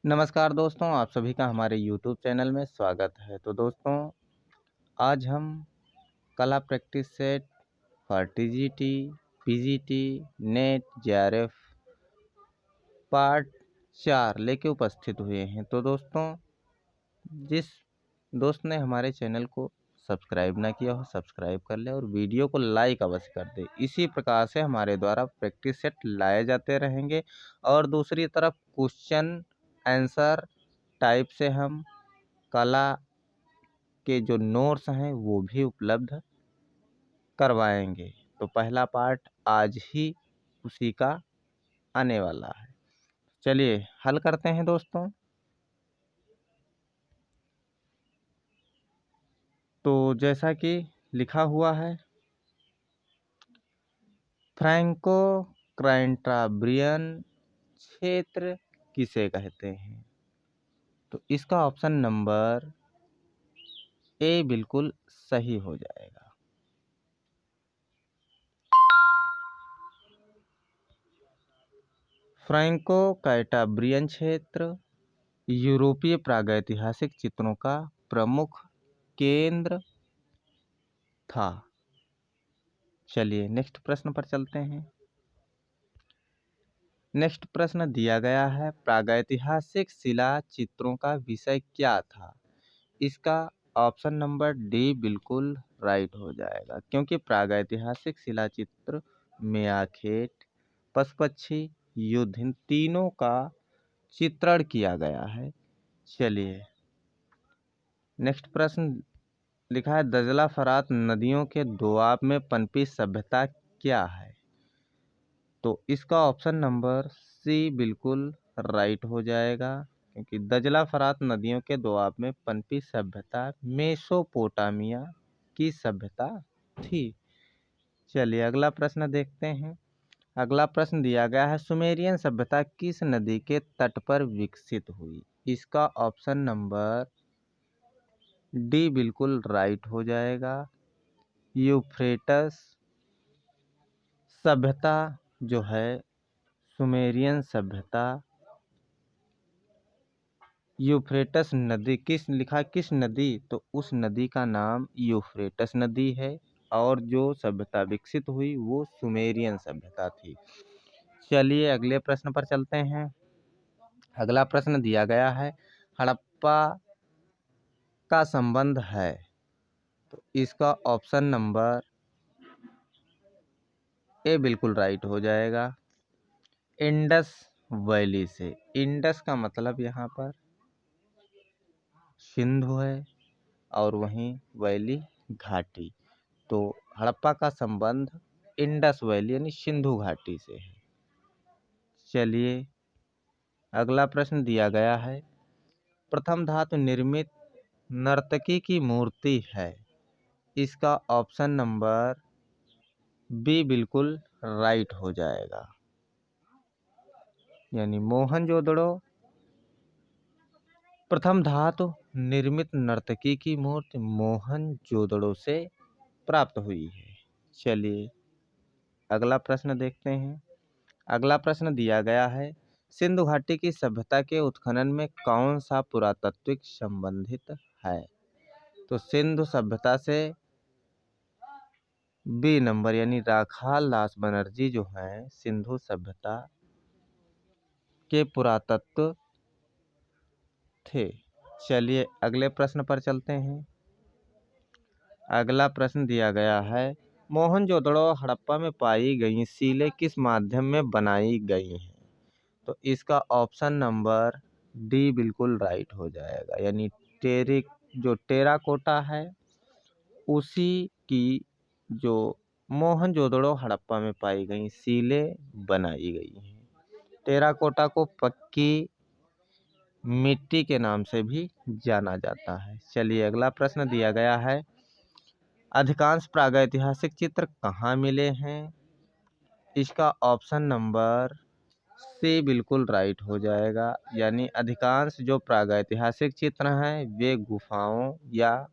नमस्कार दोस्तों, आप सभी का हमारे यूट्यूब चैनल में स्वागत है। तो दोस्तों, आज हम कला practice set for TGT, PGT, net, JRF part 4 लेके उपस्थित हुए हैं। तो दोस्तों, जिस दोस्त ने हमारे चैनल को सब्सक्राइब ना किया हो, सब्सक्राइब कर ले और वीडियो को लाइक अवश्य कर दे। इसी प्रकार से हमारे द्वारा प्रैक्टिस सेट लाए जाते रहेंगे और दूसरी तरफ क्वेश्चन आंसर टाइप से हम कला के जो नोट्स हैं वो भी उपलब्ध करवाएंगे। तो पहला पार्ट आज ही उसी का आने वाला है। चलिए हल करते हैं दोस्तों। तो जैसा कि लिखा हुआ है, फ्रैंको कैंटाब्रियन क्षेत्र किसे कहते हैं? तो इसका ऑप्शन नंबर ए बिल्कुल सही हो जाएगा। फ्रैंको कैंटाब्रियन क्षेत्र यूरोपीय प्रागैतिहासिक चित्रों का प्रमुख केंद्र था। चलिए नेक्स्ट प्रश्न पर चलते हैं। नेक्स्ट प्रश्न दिया गया है, प्रागैतिहासिक शिला चित्रों का विषय क्या था? इसका ऑप्शन नंबर डी बिल्कुल राइट हो जाएगा, क्योंकि प्रागैतिहासिक शिला चित्र में आखेट, पशुपक्षी, युद्ध इन तीनों का चित्रण किया गया है। चलिए नेक्स्ट प्रश्न लिखा है, दजला फरात नदियों के दोआब में पनपी सभ्यता क्या है? तो इसका ऑप्शन नंबर सी बिल्कुल राइट हो जाएगा, क्योंकि दजला फरात नदियों के दोआब में पनपी सभ्यता मेसोपोटामिया की सभ्यता थी। चलिए अगला प्रश्न देखते हैं। अगला प्रश्न दिया गया है, सुमेरियन सभ्यता किस नदी के तट पर विकसित हुई? इसका ऑप्शन नंबर डी बिल्कुल राइट हो जाएगा। यूफ्रेटस सभ्यता जो है, सुमेरियन सभ्यता यूफ्रेटस नदी किस नदी? तो उस नदी का नाम यूफ्रेटस नदी है और जो सभ्यता विकसित हुई वो सुमेरियन सभ्यता थी। चलिए अगले प्रश्न पर चलते हैं। अगला प्रश्न दिया गया है, हड़प्पा का संबंध है? तो इसका ऑप्शन नंबर ए बिल्कुल राइट हो जाएगा, इंडस वैली से। इंडस का मतलब यहाँ पर सिंधु है और वहीं वैली घाटी। तो हड़प्पा का संबंध इंडस वैली यानी सिंधु घाटी से है। चलिए अगला प्रश्न दिया गया है, प्रथम धातु निर्मित नर्तकी की मूर्ति है? इसका ऑप्शन नंबर बी बिल्कुल राइट हो जाएगा, यानी मोहनजोदड़ो प्रथम धातु निर्मित नर्तकी की मूर्ति मोहनजोदड़ो से प्राप्त हुई है। चलिए अगला प्रश्न देखते हैं। अगला प्रश्न दिया गया है, सिंधु घाटी की सभ्यता के उत्खनन में कौन सा पुरातात्विक संबंधित है? तो सिंधु सभ्यता से बी नंबर यानी राखाल दास बनर्जी जो है सिंधु सभ्यता के पुरातत्व थे। चलिए अगले प्रश्न पर चलते हैं। अगला प्रश्न दिया गया है, मोहनजोदड़ो हड़प्पा में पाई गई सीलें किस माध्यम में बनाई गई हैं? तो इसका ऑप्शन नंबर डी बिल्कुल राइट हो जाएगा, यानी जो टेराकोटा है उसी की जो मोहनजोदड़ो हड़प्पा में पाई गई सीलें बनाई गई हैं। टेराकोटा को पक्की मिट्टी के नाम से भी जाना जाता है। चलिए अगला प्रश्न दिया गया है, अधिकांश प्रागैतिहासिक चित्र कहाँ मिले हैं? इसका ऑप्शन नंबर सी बिल्कुल राइट हो जाएगा, यानी अधिकांश जो प्रागैतिहासिक चित्र हैं वे गुफाओं या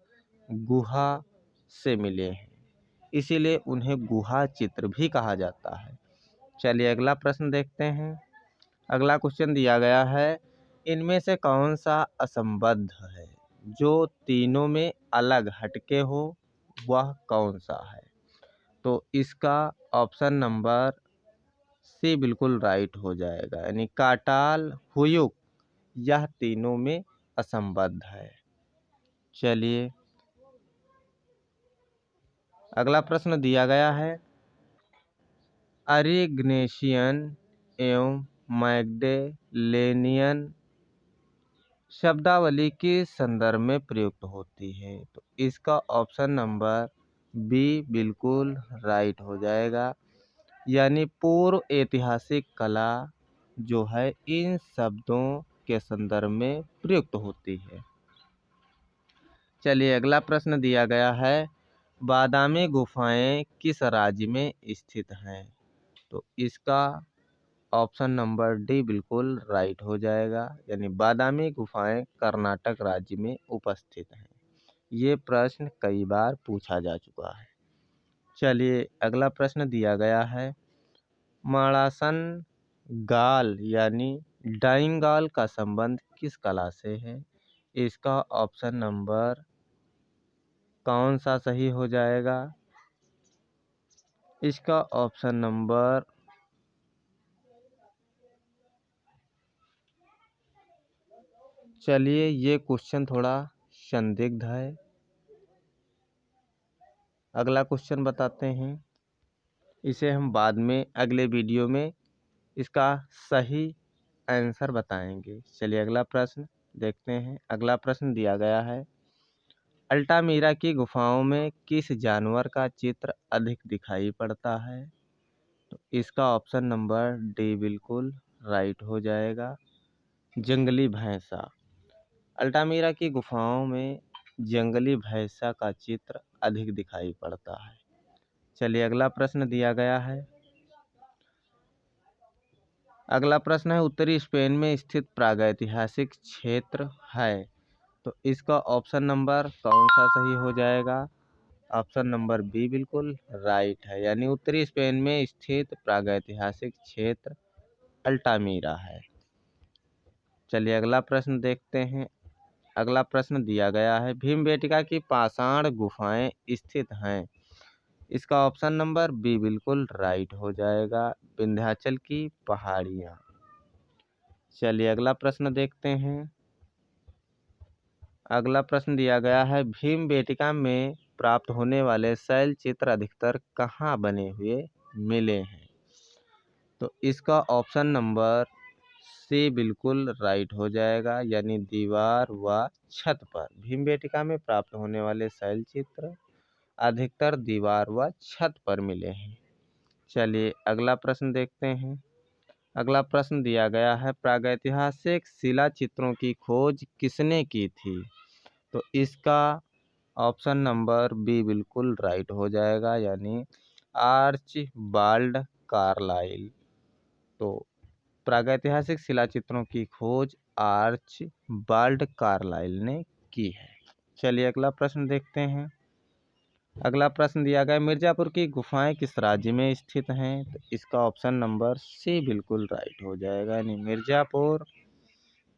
गुहा से मिले हैं, इसीलिए उन्हें गुहा चित्र भी कहा जाता है। चलिए अगला प्रश्न देखते हैं। अगला क्वेश्चन दिया गया है, इनमें से कौन सा असंबद्ध है, जो तीनों में अलग हटके हो, वह कौन सा है? तो इसका ऑप्शन नंबर सी बिल्कुल राइट हो जाएगा, यानी काटाल, हुयुक, यह तीनों में असंबद्ध है। चलिए अगला प्रश्न दिया गया है, अरिग्नेशियन एवं मैग्डेलेनियन शब्दावली किस संदर्भ में प्रयुक्त होती है? तो इसका ऑप्शन नंबर बी बिल्कुल राइट हो जाएगा, यानी पूर्व ऐतिहासिक कला जो है इन शब्दों के संदर्भ में प्रयुक्त होती है। चलिए अगला प्रश्न दिया गया है, बादामी गुफाएं किस राज्य में स्थित हैं? तो इसका ऑप्शन नंबर डी बिल्कुल राइट हो जाएगा, यानी बादामी गुफाएं कर्नाटक राज्य में उपस्थित हैं। ये प्रश्न कई बार पूछा जा चुका है। चलिए अगला प्रश्न दिया गया है, माड़ासन गाल यानी डाइंग गाल का संबंध किस कला से है? इसका ऑप्शन नंबर कौन सा सही हो जाएगा? इसका ऑप्शन नंबर चलिए ये क्वेश्चन थोड़ा संदिग्ध है, अगला क्वेश्चन बताते हैं। इसे हम बाद में अगले वीडियो में इसका सही आंसर बताएंगे। चलिए अगला प्रश्न देखते हैं। अगला प्रश्न दिया गया है, अल्टामीरा की गुफाओं में किस जानवर का चित्र अधिक दिखाई पड़ता है? तो इसका ऑप्शन नंबर डी बिल्कुल राइट हो जाएगा, जंगली भैंसा। अल्टामीरा की गुफाओं में जंगली भैंसा का चित्र अधिक दिखाई पड़ता है। चलिए अगला प्रश्न दिया गया है। अगला प्रश्न है, उत्तरी स्पेन में स्थित प्रागैतिहासिक क्षेत्र है, तो इसका ऑप्शन नंबर कौन सा सही हो जाएगा? ऑप्शन नंबर बी बिल्कुल राइट है, यानी उत्तरी स्पेन में स्थित प्रागैतिहासिक क्षेत्र अल्टामीरा है। चलिए अगला प्रश्न देखते हैं। अगला प्रश्न दिया गया है, भीमबेटका की पाषाण गुफाएं स्थित हैं, इसका ऑप्शन नंबर बी बिल्कुल राइट हो जाएगा, विंध्याचल की पहाड़ियाँ। चलिए अगला प्रश्न देखते हैं। अगला प्रश्न दिया गया है, भीमबेटका में प्राप्त होने वाले शैल चित्र अधिकतर कहाँ बने हुए मिले हैं? तो इसका ऑप्शन नंबर सी बिल्कुल राइट हो जाएगा, यानी दीवार व छत पर। भीमबेटका में प्राप्त होने वाले शैल चित्र अधिकतर दीवार व छत पर मिले हैं। चलिए अगला प्रश्न देखते हैं। अगला प्रश्न दिया गया है, प्रागैतिहासिक शिला चित्रों की खोज किसने की थी? तो इसका ऑप्शन नंबर बी बिल्कुल राइट हो जाएगा, यानी आर्चबाल्ड कार्लाइल। तो प्रागैतिहासिक शिला चित्रों की खोज आर्चबाल्ड कार्लाइल ने की है। चलिए अगला प्रश्न देखते हैं। अगला प्रश्न दिया गया, मिर्ज़ापुर की गुफाएं किस राज्य में स्थित हैं? तो इसका ऑप्शन नंबर सी बिल्कुल राइट हो जाएगा, यानी मिर्ज़ापुर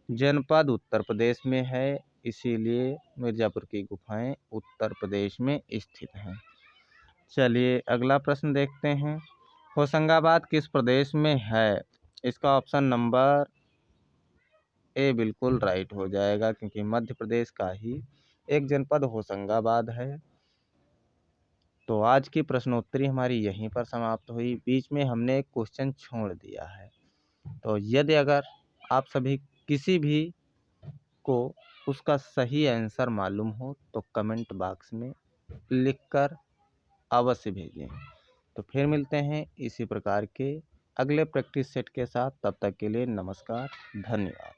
जनपद उत्तर प्रदेश में है, इसीलिए मिर्ज़ापुर की गुफाएं उत्तर प्रदेश में स्थित हैं। चलिए अगला प्रश्न देखते हैं। होशंगाबाद किस प्रदेश में है? इसका ऑप्शन नंबर ए बिल्कुल राइट हो जाएगा, क्योंकि मध्य प्रदेश का ही एक जनपद होशंगाबाद है। तो आज की प्रश्नोत्तरी हमारी यहीं पर समाप्त हुई। बीच में हमने एक क्वेश्चन छोड़ दिया है, तो यदि अगर आप सभी किसी भी को उसका सही आंसर मालूम हो तो कमेंट बॉक्स में लिखकर अवश्य भेजें। तो फिर मिलते हैं इसी प्रकार के अगले प्रैक्टिस सेट के साथ। तब तक के लिए नमस्कार, धन्यवाद।